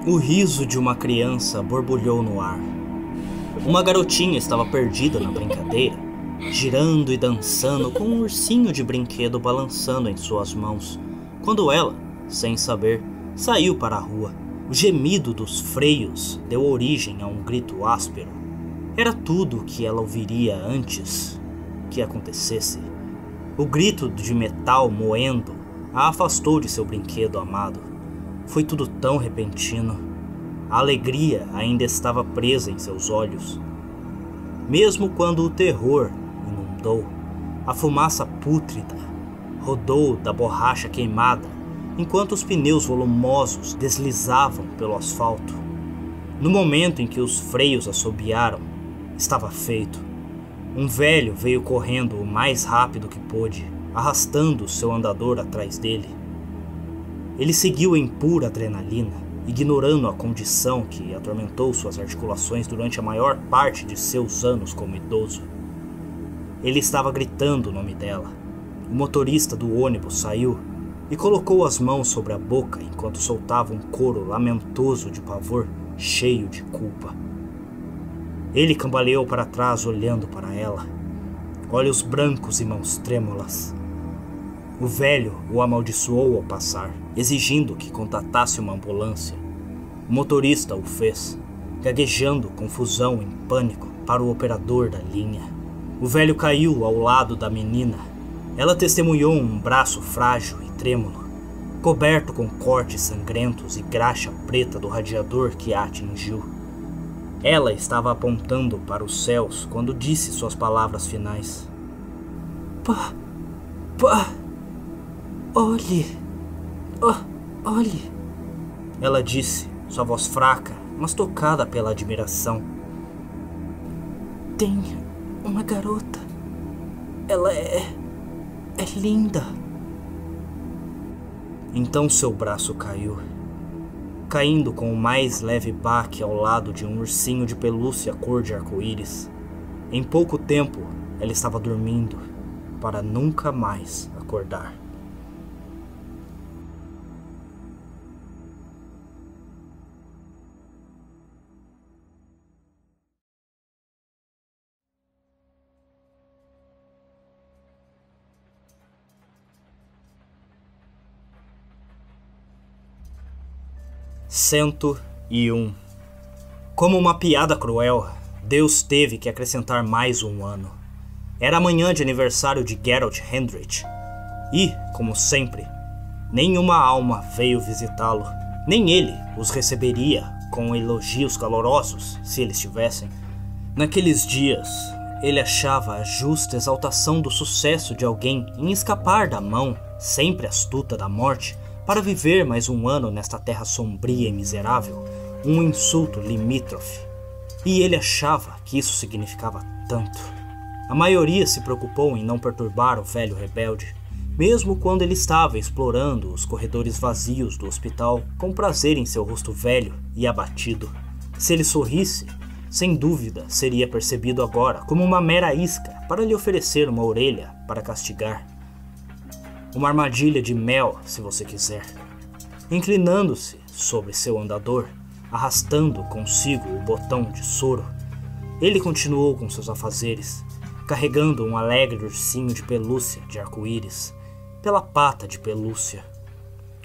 O riso de uma criança borbulhou no ar. Uma garotinha estava perdida na brincadeira, girando e dançando com um ursinho de brinquedo balançando em suas mãos, quando ela, sem saber, saiu para a rua. O gemido dos freios deu origem a um grito áspero. Era tudo o que ela ouviria antes que acontecesse. O grito de metal moendo a afastou de seu brinquedo amado. Foi tudo tão repentino. A alegria ainda estava presa em seus olhos. Mesmo quando o terror inundou, a fumaça pútrida rodou da borracha queimada, enquanto os pneus volumosos deslizavam pelo asfalto. No momento em que os freios assobiaram, estava feito. Um velho veio correndo o mais rápido que pôde, arrastando seu andador atrás dele. Ele seguiu em pura adrenalina, ignorando a condição que atormentou suas articulações durante a maior parte de seus anos como idoso. Ele estava gritando o nome dela. O motorista do ônibus saiu e colocou as mãos sobre a boca enquanto soltava um coro lamentoso de pavor, cheio de culpa. Ele cambaleou para trás olhando para ela, olhos brancos e mãos trêmulas. O velho o amaldiçoou ao passar, exigindo que contatasse uma ambulância. O motorista o fez, gaguejando confusão e pânico para o operador da linha. O velho caiu ao lado da menina. Ela testemunhou um braço frágil e trêmulo, coberto com cortes sangrentos e graxa preta do radiador que a atingiu. Ela estava apontando para os céus quando disse suas palavras finais. Pá, olhe, olhe. Ela disse, sua voz fraca, mas tocada pela admiração. Tem uma garota. Ela é linda. Então seu braço caiu, caindo com o mais leve baque ao lado de um ursinho de pelúcia cor de arco-íris. Em pouco tempo, ela estava dormindo, para nunca mais acordar. Cento e um. Como uma piada cruel, Deus teve que acrescentar mais um ano. Era a manhã de aniversário de Geralt Hendrich. E, como sempre, nenhuma alma veio visitá-lo. Nem ele os receberia com elogios calorosos, se eles tivessem. Naqueles dias, ele achava a justa exaltação do sucesso de alguém em escapar da mão, sempre astuta da morte, para viver mais um ano nesta terra sombria e miserável, um insulto limítrofe. E ele achava que isso significava tanto. A maioria se preocupou em não perturbar o velho rebelde, mesmo quando ele estava explorando os corredores vazios do hospital com prazer em seu rosto velho e abatido. Se ele sorrisse, sem dúvida seria percebido agora como uma mera isca para lhe oferecer uma orelha para castigar. Uma armadilha de mel, se você quiser. Inclinando-se sobre seu andador, arrastando consigo o botão de soro, ele continuou com seus afazeres, carregando um alegre ursinho de pelúcia de arco-íris pela pata de pelúcia.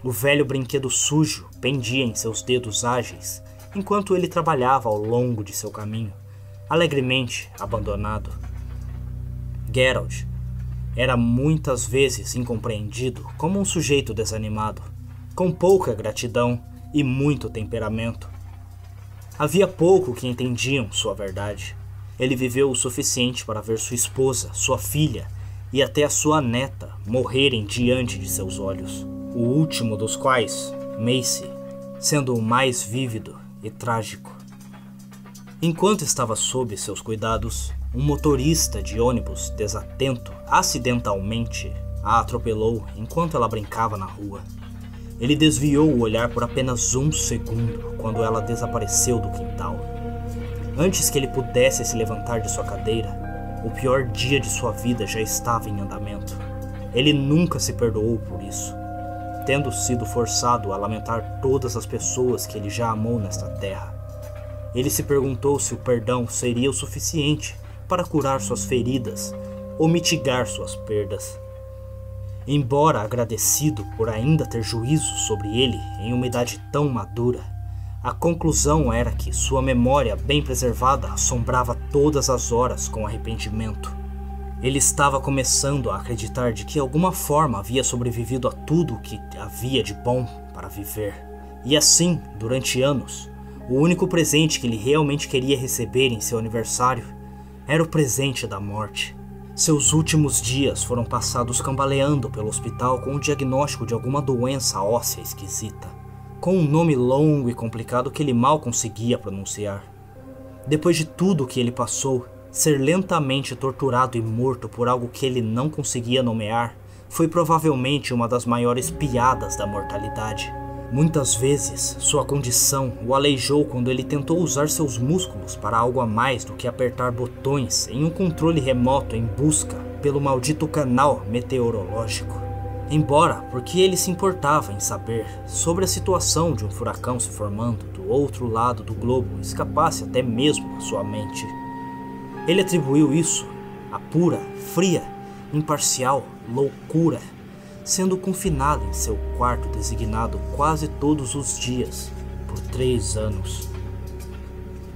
O velho brinquedo sujo pendia em seus dedos ágeis, enquanto ele trabalhava ao longo de seu caminho, alegremente abandonado. Geralt era muitas vezes incompreendido como um sujeito desanimado, com pouca gratidão e muito temperamento. Havia pouco que entendiam sua verdade. Ele viveu o suficiente para ver sua esposa, sua filha e até a sua neta morrerem diante de seus olhos. O último dos quais, Macy, sendo o mais vívido e trágico. Enquanto estava sob seus cuidados, um motorista de ônibus desatento acidentalmente a atropelou enquanto ela brincava na rua. Ele desviou o olhar por apenas um segundo quando ela desapareceu do quintal. Antes que ele pudesse se levantar de sua cadeira, o pior dia de sua vida já estava em andamento. Ele nunca se perdoou por isso. tendo sido forçado a lamentar todas as pessoas que ele já amou nesta terra. Ele se perguntou se o perdão seria o suficiente para curar suas feridas ou mitigar suas perdas. Embora agradecido por ainda ter juízo sobre ele em uma idade tão madura, a conclusão era que sua memória bem preservada assombrava todas as horas com arrependimento. Ele estava começando a acreditar de que de alguma forma havia sobrevivido a tudo o que havia de bom para viver. E assim, durante anos, o único presente que ele realmente queria receber em seu aniversário era o presente da morte. Seus últimos dias foram passados cambaleando pelo hospital com o diagnóstico de alguma doença óssea esquisita, com um nome longo e complicado que ele mal conseguia pronunciar. Depois de tudo que ele passou, ser lentamente torturado e morto por algo que ele não conseguia nomear foi provavelmente uma das maiores piadas da mortalidade. Muitas vezes, sua condição o aleijou quando ele tentou usar seus músculos para algo a mais do que apertar botões em um controle remoto em busca pelo maldito canal meteorológico. Embora, porque ele se importava em saber sobre a situação de um furacão se formando do outro lado do globo escapasse até mesmo a sua mente. Ele atribuiu isso à pura, fria, imparcial loucura, sendo confinado em seu quarto designado quase todos os dias, por 3 anos.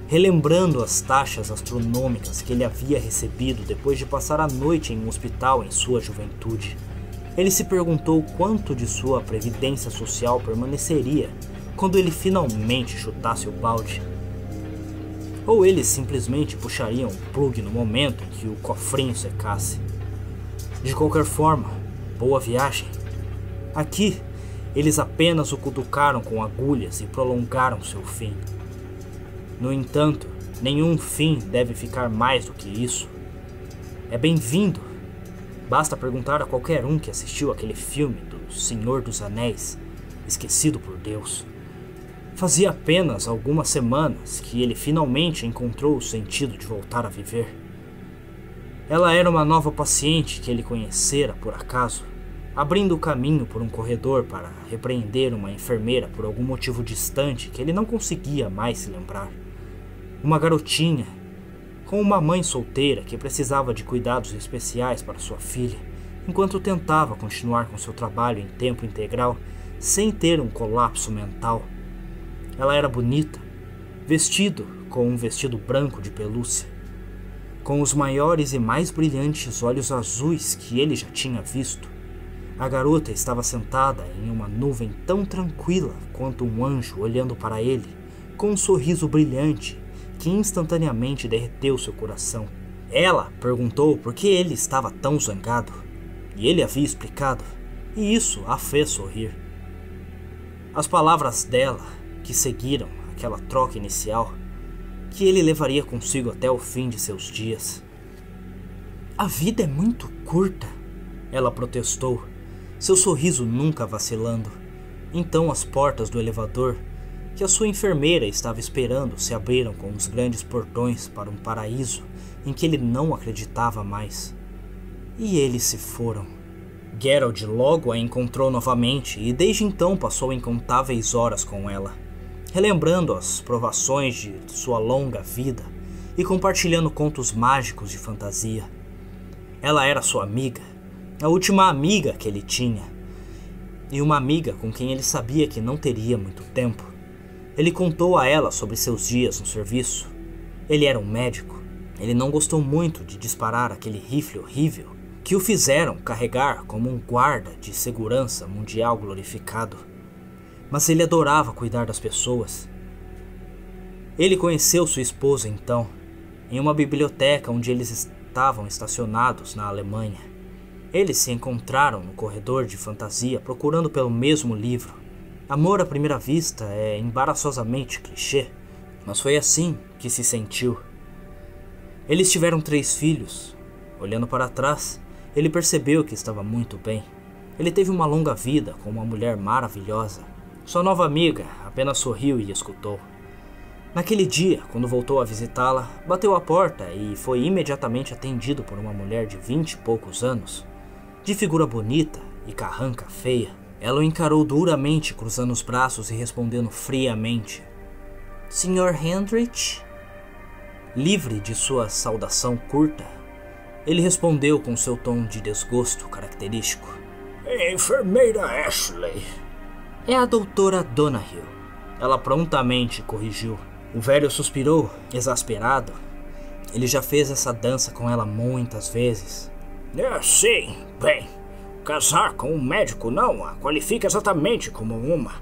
Relembrando as taxas astronômicas que ele havia recebido depois de passar a noite em um hospital em sua juventude, ele se perguntou quanto de sua previdência social permaneceria quando ele finalmente chutasse o balde. Ou eles simplesmente puxariam o plug no momento em que o cofrinho secasse. De qualquer forma, boa viagem. Aqui, eles apenas o cutucaram com agulhas e prolongaram seu fim. No entanto, nenhum fim deve ficar mais do que isso. É bem-vindo. Basta perguntar a qualquer um que assistiu aquele filme do Senhor dos Anéis, Esquecido por Deus. Fazia apenas algumas semanas que ele finalmente encontrou o sentido de voltar a viver. Ela era uma nova paciente que ele conhecera por acaso, abrindo o caminho por um corredor para repreender uma enfermeira por algum motivo distante que ele não conseguia mais se lembrar. Uma garotinha, com uma mãe solteira que precisava de cuidados especiais para sua filha, enquanto tentava continuar com seu trabalho em tempo integral sem ter um colapso mental. Ela era bonita, vestido com um vestido branco de pelúcia, com os maiores e mais brilhantes olhos azuis que ele já tinha visto. A garota estava sentada em uma nuvem tão tranquila quanto um anjo olhando para ele, com um sorriso brilhante que instantaneamente derreteu seu coração. Ela perguntou por que ele estava tão zangado, e ele havia explicado, e isso a fez sorrir. As palavras dela, que seguiram aquela troca inicial, que ele levaria consigo até o fim de seus dias. A vida é muito curta, ela protestou, seu sorriso nunca vacilando. Então as portas do elevador, que a sua enfermeira estava esperando, se abriram com os grandes portões para um paraíso em que ele não acreditava mais. E eles se foram. Geralt logo a encontrou novamente e desde então passou incontáveis horas com ela, relembrando as provações de sua longa vida e compartilhando contos mágicos de fantasia. Ela era sua amiga, a última amiga que ele tinha, e uma amiga com quem ele sabia que não teria muito tempo. Ele contou a ela sobre seus dias no serviço. Ele era um médico. Ele não gostou muito de disparar aquele rifle horrível que o fizeram carregar como um guarda de segurança mundial glorificado. Mas ele adorava cuidar das pessoas. Ele conheceu sua esposa então, em uma biblioteca onde eles estavam estacionados na Alemanha. Eles se encontraram no corredor de fantasia procurando pelo mesmo livro. Amor à primeira vista é embaraçosamente clichê, mas foi assim que se sentiu. Eles tiveram 3 filhos. Olhando para trás, ele percebeu que estava muito bem. Ele teve uma longa vida com uma mulher maravilhosa. Sua nova amiga apenas sorriu e escutou. Naquele dia, quando voltou a visitá-la, bateu à porta e foi imediatamente atendido por uma mulher de 20 e poucos anos, de figura bonita e carranca feia. Ela o encarou duramente, cruzando os braços e respondendo friamente: Sr. Hendrich? Livre de sua saudação curta, ele respondeu com seu tom de desgosto característico: Enfermeira Ashley. É a doutora Donahue. Ela prontamente corrigiu. O velho suspirou, exasperado. Ele já fez essa dança com ela muitas vezes. Sim, bem, casar com um médico não a qualifica exatamente como uma.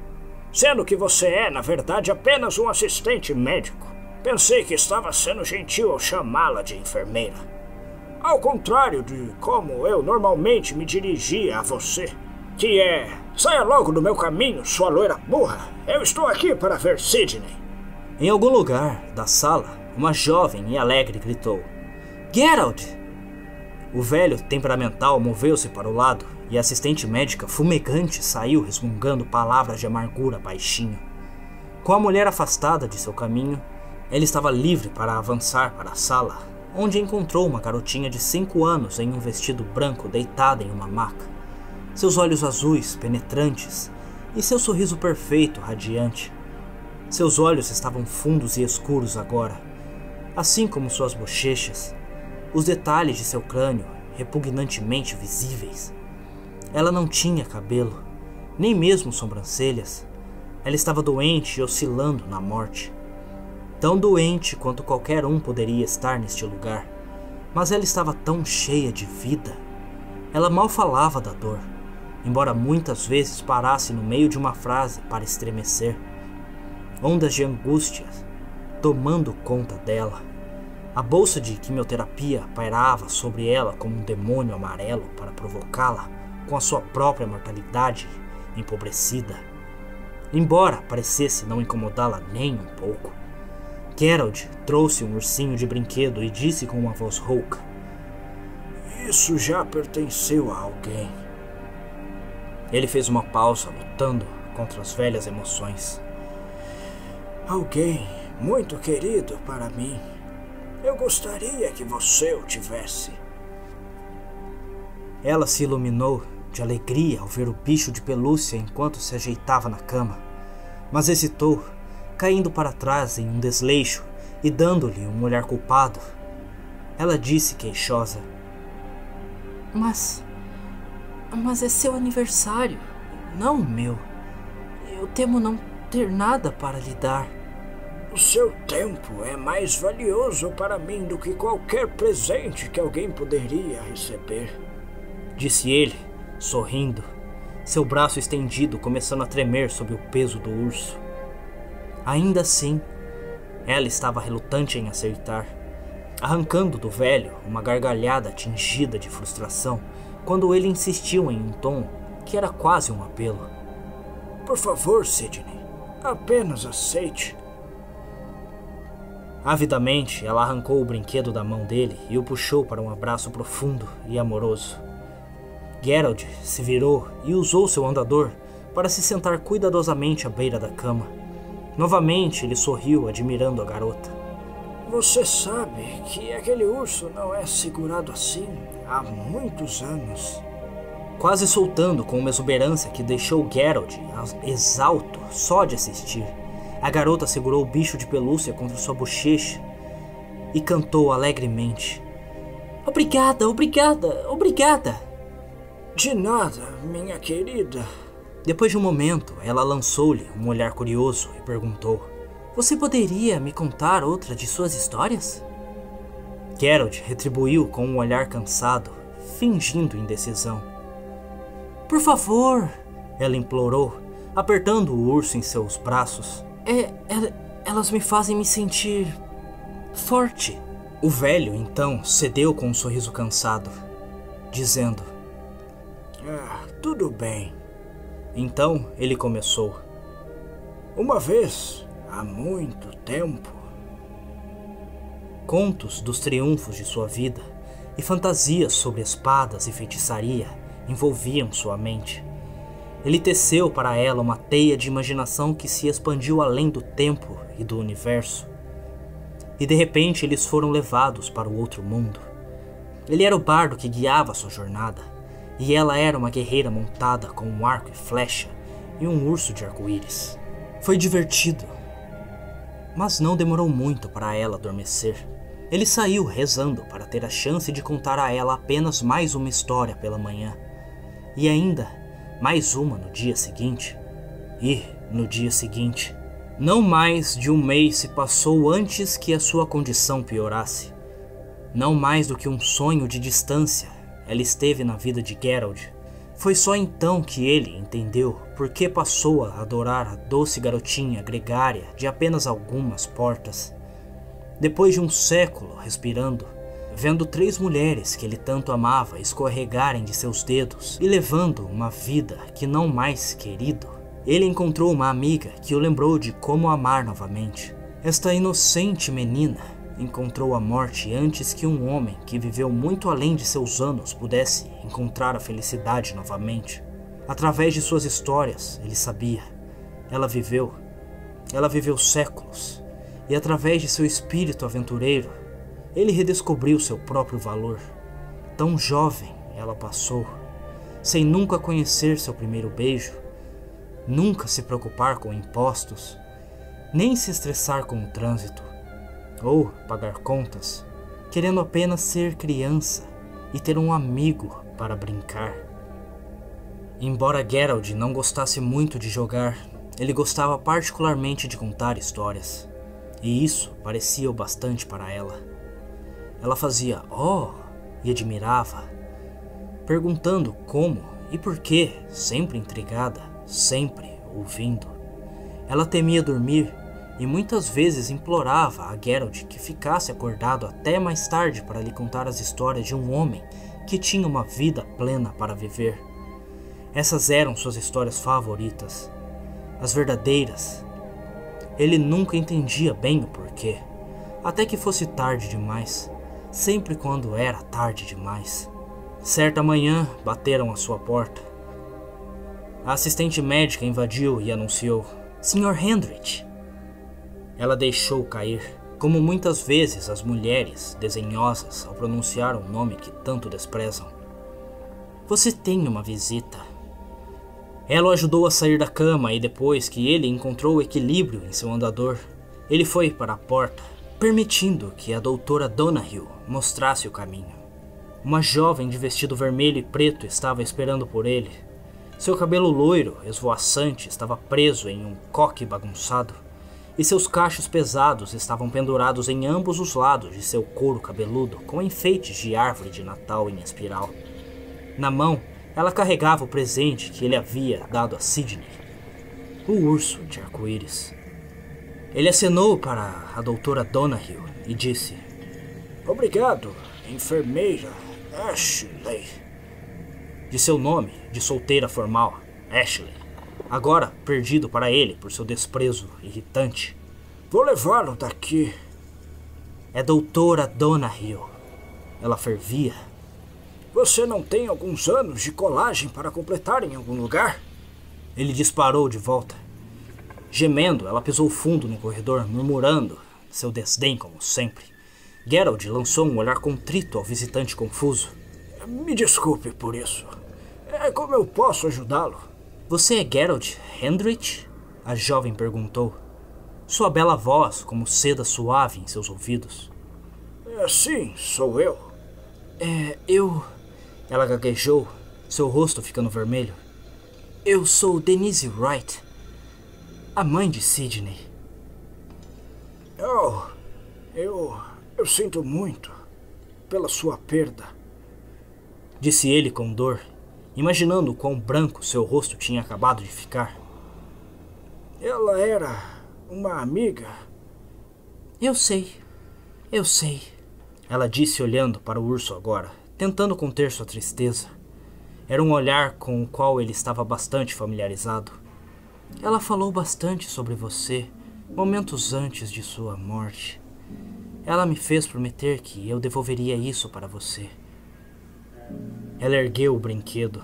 Sendo que você é, na verdade, apenas um assistente médico. Pensei que estava sendo gentil ao chamá-la de enfermeira. Ao contrário de como eu normalmente me dirigia a você, que é: saia logo do meu caminho, sua loira burra. Eu estou aqui para ver Sidney. Em algum lugar da sala, uma jovem e alegre gritou: Geralt! O velho temperamental moveu-se para o lado e a assistente médica fumegante saiu resmungando palavras de amargura baixinho. Com a mulher afastada de seu caminho, ele estava livre para avançar para a sala, onde encontrou uma garotinha de 5 anos em um vestido branco deitada em uma maca. Seus olhos azuis penetrantes e seu sorriso perfeito radiante. Seus olhos estavam fundos e escuros agora, assim como suas bochechas, os detalhes de seu crânio repugnantemente visíveis. Ela não tinha cabelo, nem mesmo sobrancelhas. Ela estava doente e oscilando na morte. Tão doente quanto qualquer um poderia estar neste lugar, mas ela estava tão cheia de vida. Ela mal falava da dor, embora muitas vezes parasse no meio de uma frase para estremecer. Ondas de angústia tomando conta dela. A bolsa de quimioterapia pairava sobre ela como um demônio amarelo para provocá-la com a sua própria mortalidade empobrecida. Embora parecesse não incomodá-la nem um pouco, Geralt trouxe um ursinho de brinquedo e disse com uma voz rouca: Isso já pertenceu a alguém. Ele fez uma pausa, lutando contra as velhas emoções. Alguém muito querido para mim. Eu gostaria que você o tivesse. Ela se iluminou de alegria ao ver o bicho de pelúcia enquanto se ajeitava na cama, mas hesitou, caindo para trás em um desleixo e dando-lhe um olhar culpado. Ela disse queixosa: Mas é seu aniversário, não o meu. Eu temo não ter nada para lhe dar. O seu tempo é mais valioso para mim do que qualquer presente que alguém poderia receber, disse ele, sorrindo, seu braço estendido começando a tremer sob o peso do urso. Ainda assim, ela estava relutante em aceitar, arrancando do velho uma gargalhada tingida de frustração quando ele insistiu em um tom que era quase um apelo. Por favor, Sidney, apenas aceite. Avidamente, ela arrancou o brinquedo da mão dele e o puxou para um abraço profundo e amoroso. Geralt se virou e usou seu andador para se sentar cuidadosamente à beira da cama. Novamente, ele sorriu, admirando a garota. Você sabe que aquele urso não é segurado assim há muitos anos. Quase soltando com uma exuberância que deixou Geralt exausto só de assistir, a garota segurou o bicho de pelúcia contra sua bochecha e cantou alegremente: Obrigada, obrigada, obrigada. De nada, minha querida. Depois de um momento, ela lançou-lhe um olhar curioso e perguntou: Você poderia me contar outra de suas histórias? Geralt retribuiu com um olhar cansado, fingindo indecisão. Por favor, ela implorou, apertando o urso em seus braços. Elas me fazem me sentir forte. O velho, então, cedeu com um sorriso cansado, dizendo: Tudo bem. Então ele começou: Uma vez, há muito tempo. Contos dos triunfos de sua vida e fantasias sobre espadas e feitiçaria envolviam sua mente. Ele teceu para ela uma teia de imaginação que se expandiu além do tempo e do universo. E de repente eles foram levados para o outro mundo. Ele era o bardo que guiava sua jornada. e ela era uma guerreira montada com um arco e flecha e um urso de arco-íris. Foi divertido, mas não demorou muito para ela adormecer. Ele saiu rezando para ter a chance de contar a ela apenas mais uma história pela manhã, e ainda mais uma no dia seguinte. E no dia seguinte, não mais de um mês se passou antes que a sua condição piorasse. Não mais do que um sonho de distância, ela esteve na vida de Geralt. Foi só então que ele entendeu por que passou a adorar a doce garotinha gregária de apenas algumas portas. Depois de um século respirando, vendo 3 mulheres que ele tanto amava escorregarem de seus dedos e levando uma vida que não mais querido, ele encontrou uma amiga que o lembrou de como amar novamente. Esta inocente menina encontrou a morte antes que um homem que viveu muito além de seus anos pudesse encontrar a felicidade novamente. Através de suas histórias, ele sabia. Ela viveu séculos, e através de seu espírito aventureiro, ele redescobriu seu próprio valor. Tão jovem ela passou, sem nunca conhecer seu primeiro beijo, nunca se preocupar com impostos, nem se estressar com o trânsito, ou pagar contas, querendo apenas ser criança e ter um amigo para brincar. Embora Geralt não gostasse muito de jogar, ele gostava particularmente de contar histórias, e isso parecia o bastante para ela. Ela fazia "oh" e admirava, perguntando como e por que, sempre intrigada, sempre ouvindo. Ela temia dormir e muitas vezes implorava a Geralt que ficasse acordado até mais tarde para lhe contar as histórias de um homem que tinha uma vida plena para viver. Essas eram suas histórias favoritas, as verdadeiras. Ele nunca entendia bem o porquê, até que fosse tarde demais, sempre quando era tarde demais. Certa manhã, bateram à sua porta. A assistente médica invadiu e anunciou: "Sr. Hendrik." Ela deixou cair, como muitas vezes as mulheres desdenhosas ao pronunciar um nome que tanto desprezam. "Você tem uma visita." Ela o ajudou a sair da cama e depois que ele encontrou equilíbrio em seu andador, ele foi para a porta, permitindo que a doutora Donahue mostrasse o caminho. Uma jovem de vestido vermelho e preto estava esperando por ele. Seu cabelo loiro, esvoaçante, estava preso em um coque bagunçado, e seus cachos pesados estavam pendurados em ambos os lados de seu couro cabeludo com enfeites de árvore de Natal em espiral. Na mão, ela carregava o presente que ele havia dado a Sidney, o urso de arco-íris. Ele acenou para a doutora Donahue e disse: "Obrigado, enfermeira Ashley." De seu nome de solteira formal, Ashley, agora perdido para ele por seu desprezo irritante. "Vou levá-lo daqui." "É doutora Donahue." Ela fervia. "Você não tem alguns anos de colagem para completar em algum lugar?" Ele disparou de volta. Gemendo, ela pisou fundo no corredor, murmurando seu desdém como sempre. Geralt lançou um olhar contrito ao visitante confuso. "Me desculpe por isso. Como eu posso ajudá-lo?" "Você é Geralt Hendrik?" a jovem perguntou, sua bela voz como seda suave em seus ouvidos. "Sim, sou eu." Eu... Ela gaguejou, seu rosto ficando vermelho. "Eu sou Denise Wright, a mãe de Sidney." "Oh, eu sinto muito pela sua perda," disse ele com dor, imaginando quão branco seu rosto tinha acabado de ficar. "Ela era uma amiga." Eu sei. Ela disse olhando para o urso agora, tentando conter sua tristeza. Era um olhar com o qual ele estava bastante familiarizado. "Ela falou bastante sobre você, momentos antes de sua morte. Ela me fez prometer que eu devolveria isso para você." Ela ergueu o brinquedo.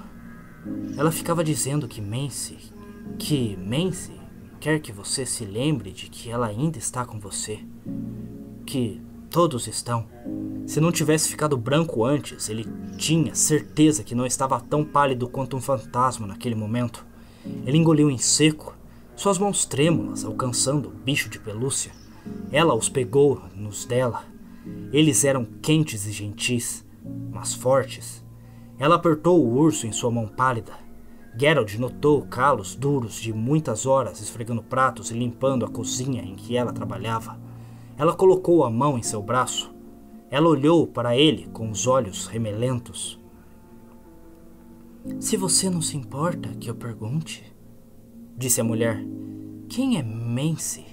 Ela ficava dizendo que Mance quer que você se lembre de que ela ainda está com você. Que Todos estão. Se não tivesse ficado branco antes, ele tinha certeza que não estava tão pálido quanto um fantasma naquele momento. Ele engoliu em seco, suas mãos trêmulas alcançando o bicho de pelúcia. Ela os pegou nos dela. Eles eram quentes e gentis, mas fortes. Ela apertou o urso em sua mão pálida. Geralt notou calos duros de muitas horas esfregando pratos e limpando a cozinha em que ela trabalhava. Ela colocou a mão em seu braço. Ela olhou para ele com os olhos remelentos. Se você não se importa que eu pergunte, disse a mulher, quem é Mance?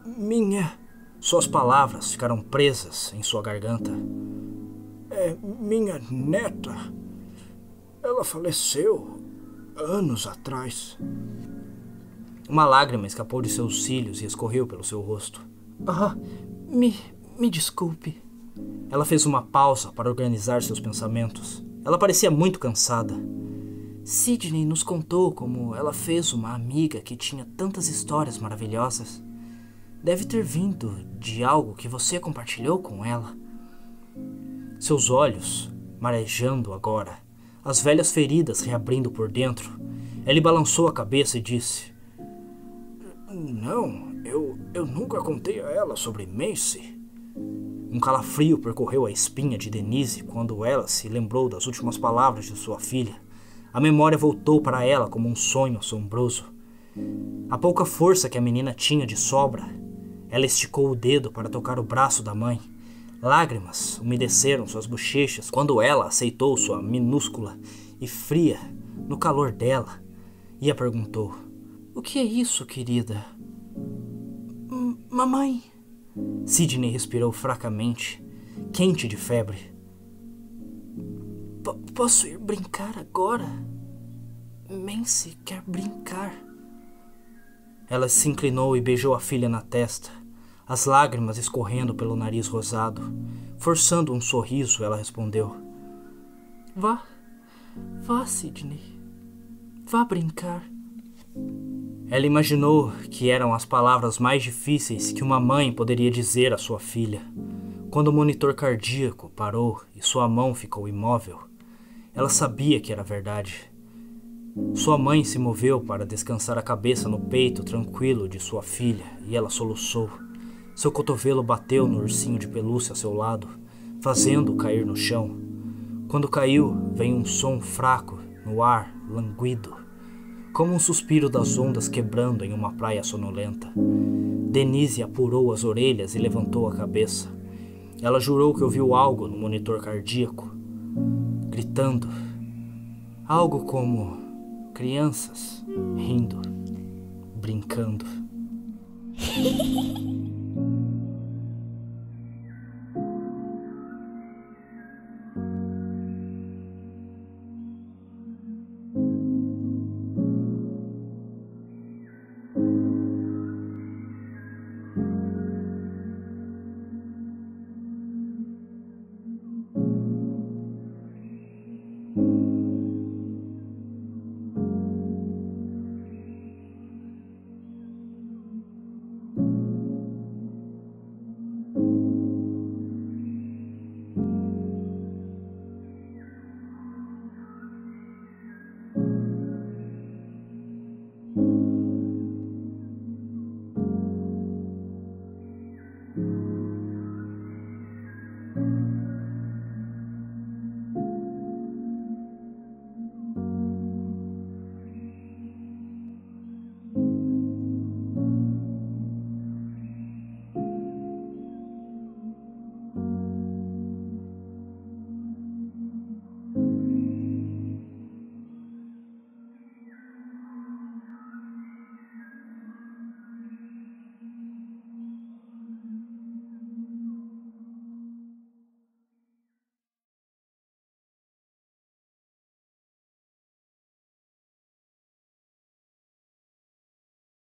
Minha... Suas palavras ficaram presas em sua garganta. É minha neta. Ela faleceu anos atrás. Uma lágrima escapou de seus cílios e escorreu pelo seu rosto. Me desculpe. Ela fez uma pausa para organizar seus pensamentos. Ela parecia muito cansada. Sidney nos contou como ela fez uma amiga que tinha tantas histórias maravilhosas. Deve ter vindo de algo que você compartilhou com ela. Seus olhos, marejando agora, as velhas feridas reabrindo por dentro. Ele balançou a cabeça e disse: Não, eu nunca contei a ela sobre Mance. Um calafrio percorreu a espinha de Denise quando ela se lembrou das últimas palavras de sua filha. A memória voltou para ela como um sonho assombroso. A pouca força que a menina tinha de sobra, ela esticou o dedo para tocar o braço da mãe. Lágrimas umedeceram suas bochechas quando ela aceitou sua minúscula e fria no calor dela e a perguntou: O que é isso, querida? Mamãe? Sidney respirou fracamente, quente de febre. Posso ir brincar agora? Mance quer brincar. Ela se inclinou e beijou a filha na testa, as lágrimas escorrendo pelo nariz rosado. Forçando um sorriso, ela respondeu: Vá, Sidney. Vá brincar. Ela imaginou que eram as palavras mais difíceis que uma mãe poderia dizer à sua filha. Quando o monitor cardíaco parou e sua mão ficou imóvel, ela sabia que era verdade. Sua mãe se moveu para descansar a cabeça no peito tranquilo de sua filha e ela soluçou. Seu cotovelo bateu no ursinho de pelúcia a seu lado, fazendo-o cair no chão. Quando caiu, veio um som fraco no ar languido, como um suspiro das ondas quebrando em uma praia sonolenta. Denise apurou as orelhas e levantou a cabeça. Ela jurou que ouviu algo no monitor cardíaco, gritando. Algo como crianças rindo, brincando.